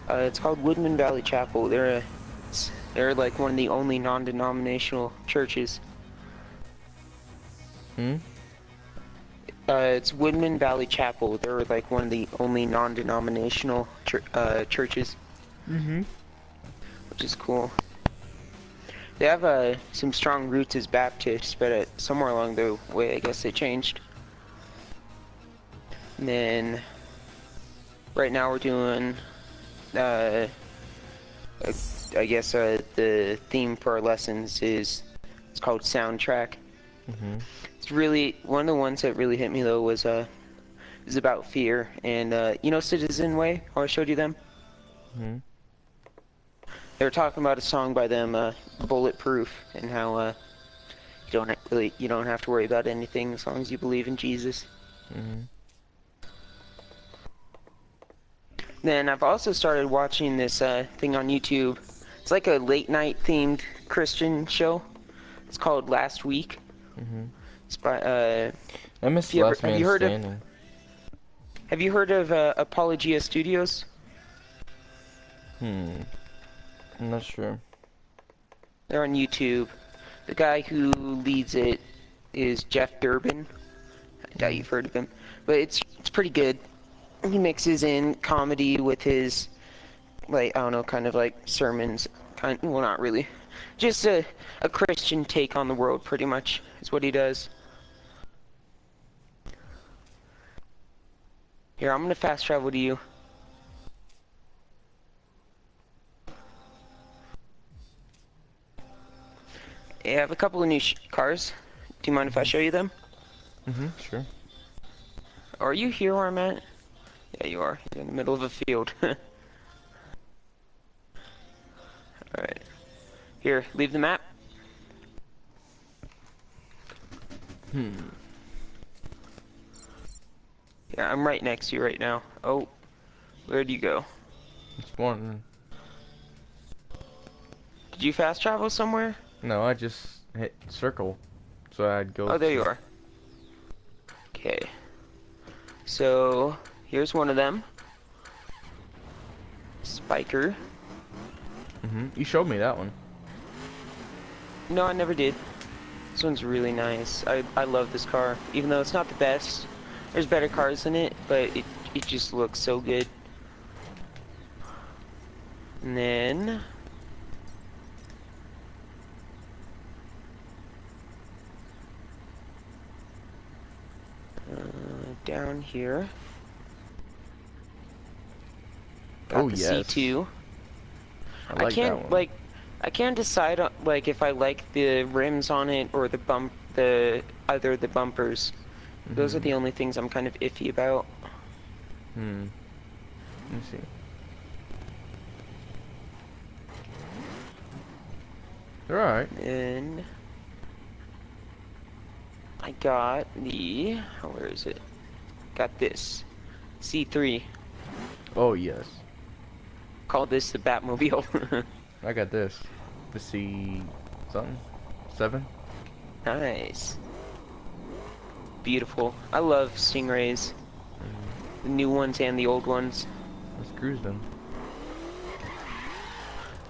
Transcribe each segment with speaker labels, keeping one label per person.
Speaker 1: It's called Woodman Valley Chapel. They're like one of the only non-denominational churches.
Speaker 2: Hmm?
Speaker 1: It's Woodman Valley Chapel. They're like one of the only non-denominational churches,
Speaker 2: Mm-hmm.
Speaker 1: which is cool. They have some strong roots as Baptists, but somewhere along the way, I guess they changed. And then, right now we're doing, I guess the theme for our lessons it's called Soundtrack.
Speaker 2: Mm-hmm.
Speaker 1: It's really, one of the ones that really hit me though was about fear, and you know Citizen Way, how I showed you them?
Speaker 2: Mm-hmm.
Speaker 1: They were talking about a song by them, Bulletproof, and how you don't have to worry about anything as long as you believe in Jesus.
Speaker 2: Mm-hmm.
Speaker 1: Then I've also started watching this thing on YouTube. It's like a late night themed Christian show. It's called Last Week.
Speaker 2: Mm-hmm.
Speaker 1: It's by
Speaker 2: I missed Last Man Standing.
Speaker 1: have you heard of Apologia Studios?
Speaker 2: I'm not sure.
Speaker 1: They're on YouTube. The guy who leads it is Jeff Durbin. I doubt you've heard of him, but it's pretty good. He mixes in comedy with his, like, I don't know, kind of like sermons. Well, not really. Just a Christian take on the world, pretty much, is what he does. Here, I'm gonna fast travel to you. I have a couple of new cars. Do you mind if I show you them?
Speaker 2: Mm-hmm. Sure.
Speaker 1: Are you here where I'm at? Yeah, you are. You're in the middle of a field. Alright. Here, leave the map. Yeah, I'm right next to you right now. Oh, where'd you go?
Speaker 2: It's one.
Speaker 1: Did you fast travel somewhere?
Speaker 2: No, I just hit circle, so I'd go.
Speaker 1: Oh, there you are. Okay. So, here's one of them. Spiker.
Speaker 2: Mm-hmm. You showed me that one.
Speaker 1: No, I never did. This one's really nice. I love this car. Even though it's not the best. There's better cars in it, but it just looks so good. And then... down here. Got
Speaker 2: Oh,
Speaker 1: the
Speaker 2: yes.
Speaker 1: C2.
Speaker 2: I like
Speaker 1: can't
Speaker 2: that one.
Speaker 1: like I can't decide on, like if I like the rims on it or either the bumpers. Those are the only things I'm kind of iffy about.
Speaker 2: Let me see. They're alright.
Speaker 1: And I got the where is it? Got this C3.
Speaker 2: Oh yes.
Speaker 1: Call this the Batmobile.
Speaker 2: I got this. The C something? 7?
Speaker 1: Nice. Beautiful. I love Stingrays. The new ones and the old ones.
Speaker 2: Let's cruise them.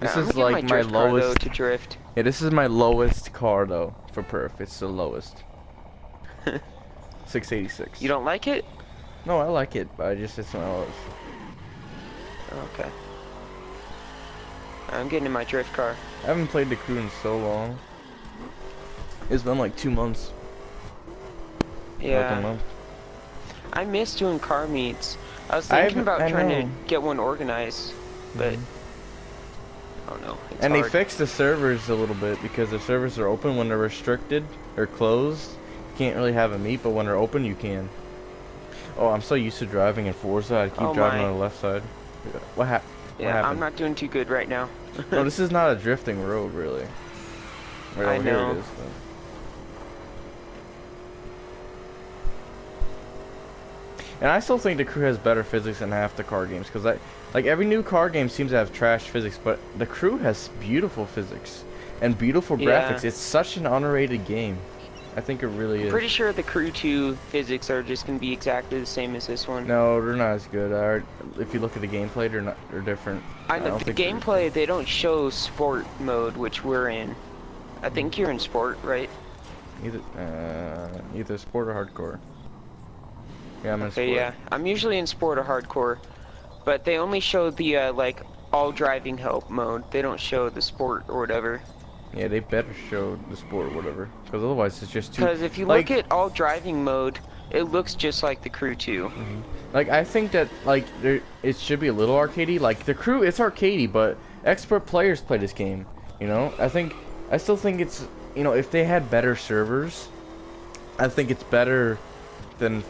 Speaker 2: This
Speaker 1: I'm
Speaker 2: is
Speaker 1: gonna
Speaker 2: like
Speaker 1: get
Speaker 2: my
Speaker 1: drift car,
Speaker 2: lowest.
Speaker 1: though, to drift.
Speaker 2: Yeah, this is my lowest car though for perf. It's the lowest. 686.
Speaker 1: You don't like it?
Speaker 2: No, I like it, but it's my lowest.
Speaker 1: Okay. I'm getting in my drift car.
Speaker 2: I haven't played the Crew in so long. It's been like 2 months. Like a
Speaker 1: Yeah.
Speaker 2: month.
Speaker 1: I miss doing car meets. I was thinking about trying to
Speaker 2: know.
Speaker 1: get one organized, but
Speaker 2: Mhm.
Speaker 1: I don't know. It's
Speaker 2: And
Speaker 1: hard.
Speaker 2: they fixed the servers a little bit because the servers are open when they're restricted or closed. You can't really have a meet, but when they're open, you can. Oh, I'm so used to driving in Forza. I keep
Speaker 1: Oh
Speaker 2: driving
Speaker 1: my.
Speaker 2: on the left side. What
Speaker 1: Yeah,
Speaker 2: happened?
Speaker 1: I'm not doing too good right now.
Speaker 2: No, this is not a drifting road, really. Right
Speaker 1: I
Speaker 2: over here
Speaker 1: know.
Speaker 2: it is, though. And I still think the Crew has better physics than half the car games, because like every new car game seems to have trash physics, but the Crew has beautiful physics and beautiful
Speaker 1: Yeah.
Speaker 2: graphics. It's such an underrated game. I think it really is.
Speaker 1: Pretty sure the Crew 2 physics are just gonna be exactly the same as this one.
Speaker 2: No, they're not as good. If you look at the gameplay, they're different.
Speaker 1: I know the gameplay, they don't show sport mode, which we're in. I think you're in sport, right?
Speaker 2: Either sport or hardcore. Yeah, I'm in sport.
Speaker 1: Okay, yeah. I'm usually in sport or hardcore, but they only show the like all driving help mode. They don't show the sport or whatever.
Speaker 2: Yeah, they better show the sport or whatever, because otherwise it's just too.
Speaker 1: Because if you look at all driving mode, it looks just like the Crew 2.
Speaker 2: Like, I think that like it should be a little arcadey. Like the Crew, it's arcadey, but expert players play this game. You know, I still think it's, you know, if they had better servers, I think it's better than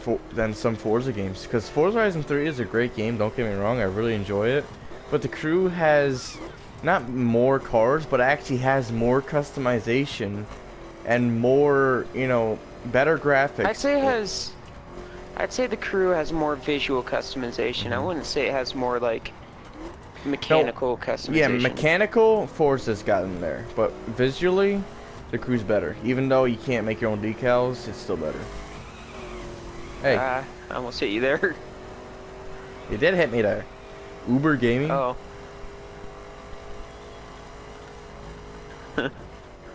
Speaker 2: some Forza games. Because Forza Horizon 3 is a great game. Don't get me wrong, I really enjoy it. But the Crew has not more cars, but actually has more customization and more, you know, better graphics.
Speaker 1: I'd say the Crew has more visual customization. I wouldn't say it has more like mechanical customization.
Speaker 2: Yeah, mechanical Forza's gotten there, but visually, the Crew's better. Even though you can't make your own decals, it's still better. Hey,
Speaker 1: I almost hit you there.
Speaker 2: you did hit me there. Uber Gaming.
Speaker 1: Oh.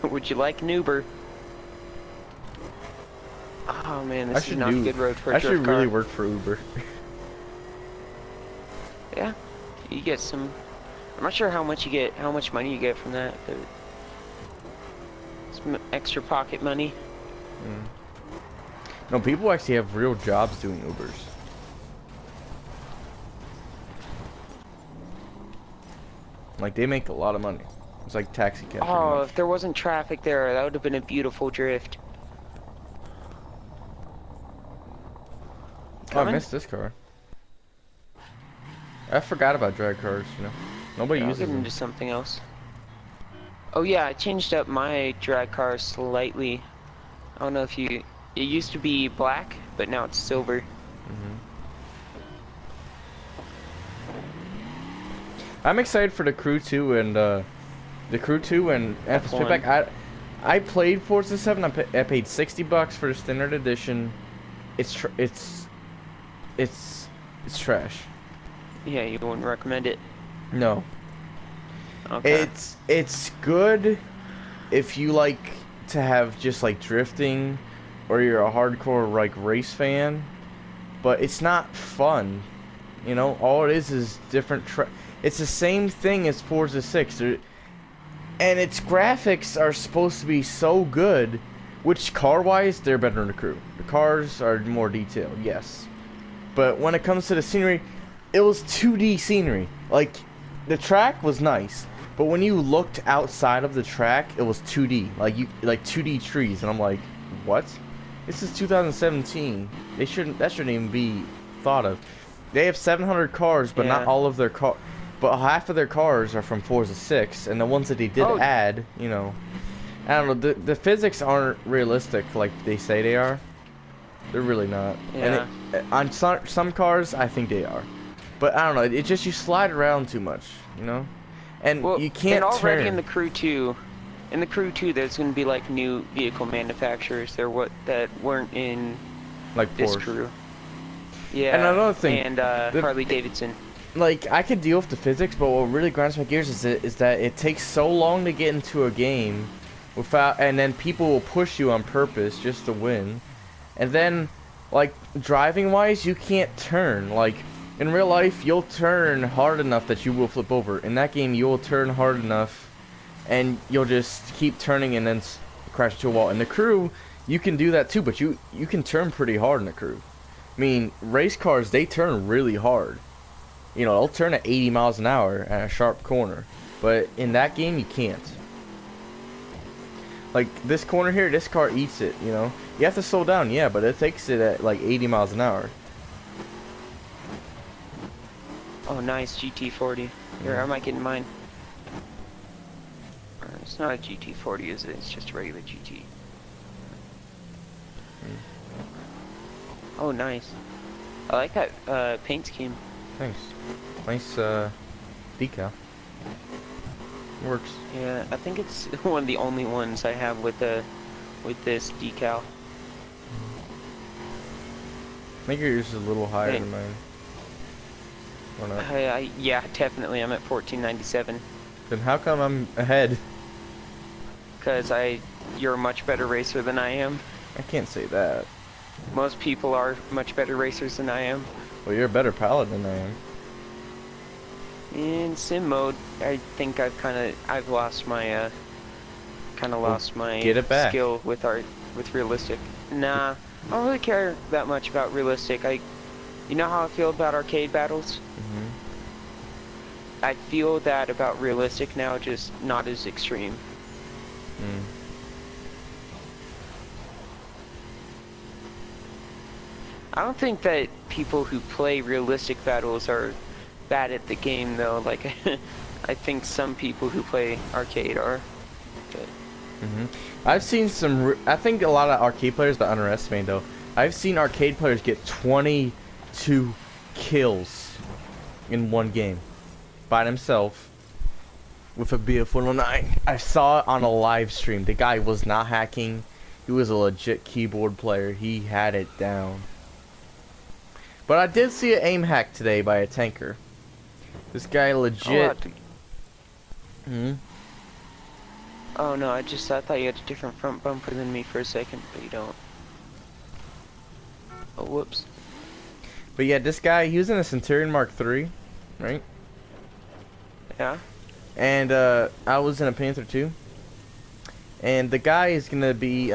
Speaker 1: Would you like an Uber? Oh man, this is not a good road for a drift car.
Speaker 2: I should really work for Uber.
Speaker 1: Yeah, you get some. I'm not sure how much money you get from that, but some extra pocket money.
Speaker 2: No, people actually have real jobs doing Ubers. Like, they make a lot of money. It's like taxi cab.
Speaker 1: Oh, if there wasn't traffic there, that would have been a beautiful drift.
Speaker 2: Oh, I missed this car. I forgot about drag cars, you know. Nobody uses them.
Speaker 1: I'll get into something else. Oh yeah, I changed up my drag car slightly. I don't know if you... It used to be black, but now it's silver.
Speaker 2: I'm excited for the Crew 2 and F Payback. I played Forza 7. I paid $60 for the standard edition. It's trash.
Speaker 1: Yeah, you wouldn't recommend it?
Speaker 2: No.
Speaker 1: Okay.
Speaker 2: It's good if you like to have just like drifting, or you're a hardcore like race fan, but it's not fun. You know, all it is different it's the same thing as Forza 6. And its graphics are supposed to be so good, which car-wise, they're better than the Crew. The cars are more detailed, yes. But when it comes to the scenery, it was 2D scenery. Like, the track was nice, but when you looked outside of the track, it was 2D. Like 2D trees, and I'm like, what? This is 2017. That shouldn't even be thought of. They have 700 cars, but not all of their cars. But half of their cars are from Forza 6, and the ones that they did add, you know, I don't know, the physics aren't realistic like they say they are. They're really not.
Speaker 1: Yeah.
Speaker 2: And on some cars, I think they are. But I don't know, it just, you slide around too much, you know? And you can't
Speaker 1: and already
Speaker 2: turn.
Speaker 1: in the Crew 2, there's going to be like new vehicle manufacturers that weren't in
Speaker 2: like
Speaker 1: this
Speaker 2: Porsche.
Speaker 1: Crew. Yeah.
Speaker 2: And another thing.
Speaker 1: And Harley Davidson.
Speaker 2: Like, I could deal with the physics, but what really grinds my gears is that it takes so long to get into a game and then people will push you on purpose just to win. And then, like, driving-wise, you can't turn. Like, in real life, you'll turn hard enough that you will flip over. In that game, you'll turn hard enough, and you'll just keep turning and then crash into a wall. In the Crew, you can do that too, but you can turn pretty hard in the Crew. I mean, race cars, they turn really hard. You know, they'll turn at 80 miles an hour at a sharp corner. But in that game, you can't. Like, this corner here, this car eats it, you know? You have to slow down, yeah, but it takes it at, like, 80 miles an hour.
Speaker 1: Oh, nice, GT40. Here, I might get in mine. It's not a GT40, is it? It's just a regular GT. Oh, nice. I like that paint scheme.
Speaker 2: Thanks. Nice decal. Works.
Speaker 1: Yeah, I think it's one of the only ones I have with the with this decal.
Speaker 2: I think yours is a little higher
Speaker 1: Hey.
Speaker 2: than mine. Or not?
Speaker 1: Yeah, definitely. I'm at 1497
Speaker 2: Then how come I'm ahead?
Speaker 1: because you're a much better racer than I am.
Speaker 2: I can't say that.
Speaker 1: Most people are much better racers than I am.
Speaker 2: Well, you're a better pilot than I am.
Speaker 1: In sim mode, I think I've lost my
Speaker 2: get it back.
Speaker 1: skill with realistic. Nah, I don't really care that much about realistic. You know how I feel about arcade battles?
Speaker 2: Mhm.
Speaker 1: I feel that about realistic now, just not as extreme.
Speaker 2: Mm.
Speaker 1: I don't think that people who play realistic battles are bad at the game though. Like, I think some people who play arcade are. But
Speaker 2: I've seen some. I think a lot of arcade players that underestimate though. I've seen arcade players get 22 kills in one game by themselves with a BF-109. I saw it on a live stream. The guy was not hacking. He was a legit keyboard player. He had it down. But I did see an aim hack today by a tanker. This guy legit.
Speaker 1: Oh no, I thought you had a different front bumper than me for a second, but you don't. Oh, whoops.
Speaker 2: But yeah, this guy, he was in a Centurion Mark III, right?
Speaker 1: Yeah?
Speaker 2: And I was in a Panther too. And the guy is gonna be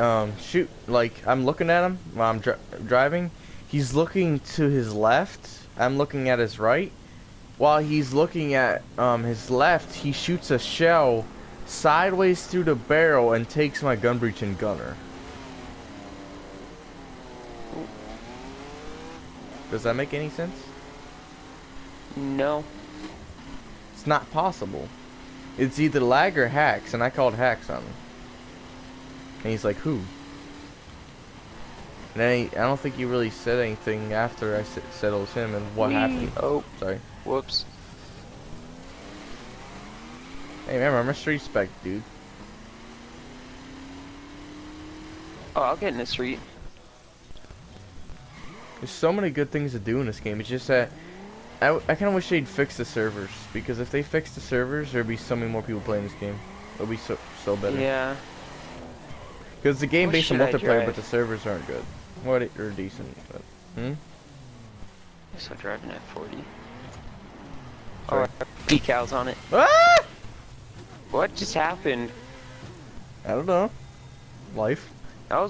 Speaker 2: like I'm looking at him while I'm driving. He's looking to his left. I'm looking at his right. While he's looking at his left, he shoots a shell sideways through the barrel and takes my gun breech and gunner. Does that make any sense?
Speaker 1: No.
Speaker 2: It's not possible. It's either lag or hacks, and I called hacks on him. And he's like, who? And then I don't think he really said anything after I said it was him and what happened.
Speaker 1: Oh,
Speaker 2: sorry.
Speaker 1: Whoops.
Speaker 2: Hey, remember, I'm a street spec, dude.
Speaker 1: Oh, I'll get in the street.
Speaker 2: There's so many good things to do in this game. It's just that I kind of wish they'd fix the servers, because if they fix the servers, there'd be so many more people playing this game. It'll be so better.
Speaker 1: Yeah.
Speaker 2: Because the game
Speaker 1: What
Speaker 2: based on
Speaker 1: should I
Speaker 2: multiplayer,
Speaker 1: drive?
Speaker 2: but the servers aren't good. What are decent, but
Speaker 1: Guess I'm driving at 40.
Speaker 2: Sorry.
Speaker 1: Oh, decals on it.
Speaker 2: Ah!
Speaker 1: What just happened?
Speaker 2: I don't know. Life.
Speaker 1: That was